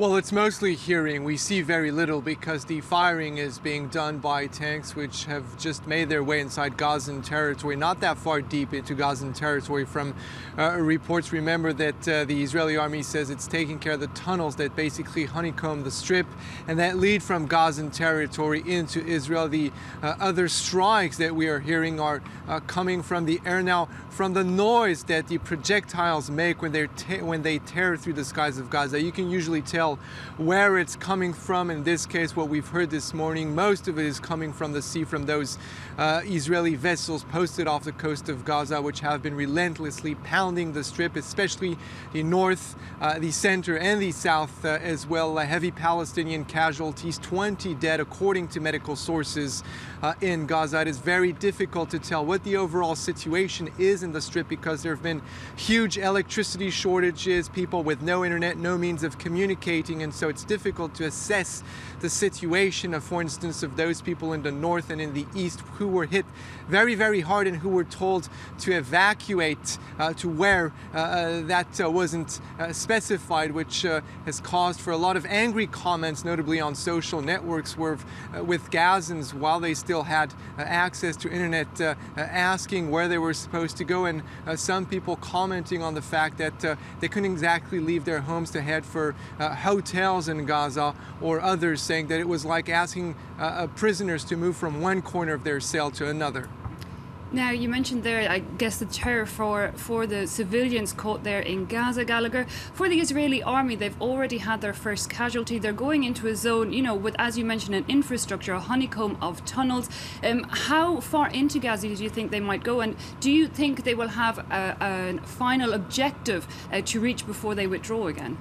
Well, it's mostly hearing. We see very little because the firing is being done by tanks which have just made their way inside Gazan territory, not that far deep into Gazan territory from reports. Remember that the Israeli army says it's taking care of the tunnels that basically honeycomb the strip and that lead from Gazan territory into Israel. The other strikes that we are hearing are coming from the air now, from the noise that the projectiles make when they tear through the skies of Gaza. You can usually tell where it's coming from. In this case, what we've heard this morning, most of it is coming from the sea, from those Israeli vessels posted off the coast of Gaza, which have been relentlessly pounding the strip, especially the north, the center, and the south as well. Heavy Palestinian casualties, 20 dead according to medical sources in Gaza. It is very difficult to tell what the overall situation is in the strip because there have been huge electricity shortages, people with no internet, no means of communicating, and so it's difficult to assess the situation of, for instance, of those people in the north and in the east who were hit very, very hard and who were told to evacuate to where that wasn't specified, which has caused for a lot of angry comments, notably on social networks with Gazans while they still had access to internet, asking where they were supposed to go, and some people commenting on the fact that they couldn't exactly leave their homes to head for hotels in Gaza, or others saying that it was like asking prisoners to move from one corner of their cell to another. Now, you mentioned there, I guess, the terror for the civilians caught there in Gaza, Gallagher. For the Israeli army, they've already had their first casualty. They're going into a zone, you know, with, as you mentioned, an infrastructure, a honeycomb of tunnels. How far into Gaza do you think they might go? And do you think they will have a final objective to reach before they withdraw again?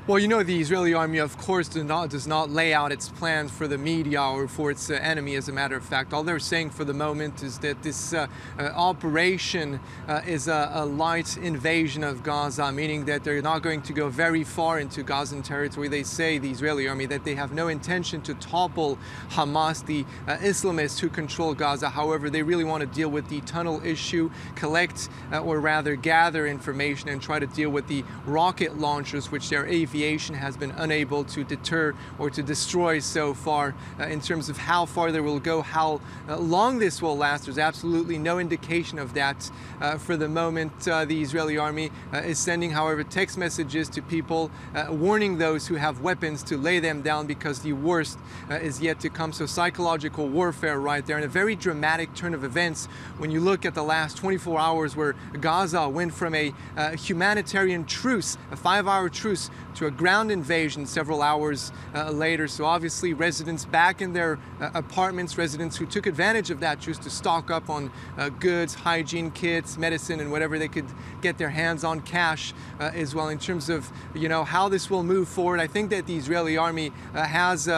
Well, you know, the Israeli army, of course, does not lay out its plans for the media or for its enemy. As a matter of fact, all they're saying for the moment is that this operation is a light invasion of Gaza, meaning that they're not going to go very far into Gazan territory. They say, the Israeli army, that they have no intention to topple Hamas, the Islamists who control Gaza. However, they really want to deal with the tunnel issue, collect or rather gather information, and try to deal with the rocket launchers, which their aviation has been unable to deter or to destroy so far. In terms of how far they will go, how long this will last, there's absolutely no indication of that for the moment. The Israeli army is sending, however, text messages to people warning those who have weapons to lay them down because the worst is yet to come. So psychological warfare right there, and a very dramatic turn of events when you look at the last 24 hours where Gaza went from a humanitarian truce, a 5-hour truce, to a ground invasion several hours later. So obviously residents back in their apartments, residents who took advantage of that truce to stock up on goods, hygiene kits, medicine, and whatever they could get their hands on, cash as well. In terms of, you know, how this will move forward, I think that the Israeli army has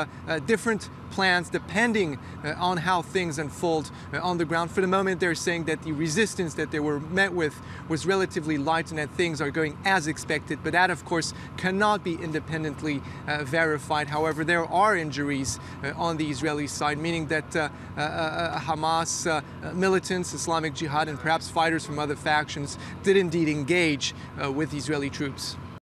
different plans depending on how things unfold on the ground. For the moment, they're saying that the resistance that they were met with was relatively light and that things are going as expected, but that, of course, cannot be independently verified. However, there are injuries on the Israeli side, meaning that Hamas militants, Islamic Jihad, and perhaps fighters from other factions did indeed engage with Israeli troops.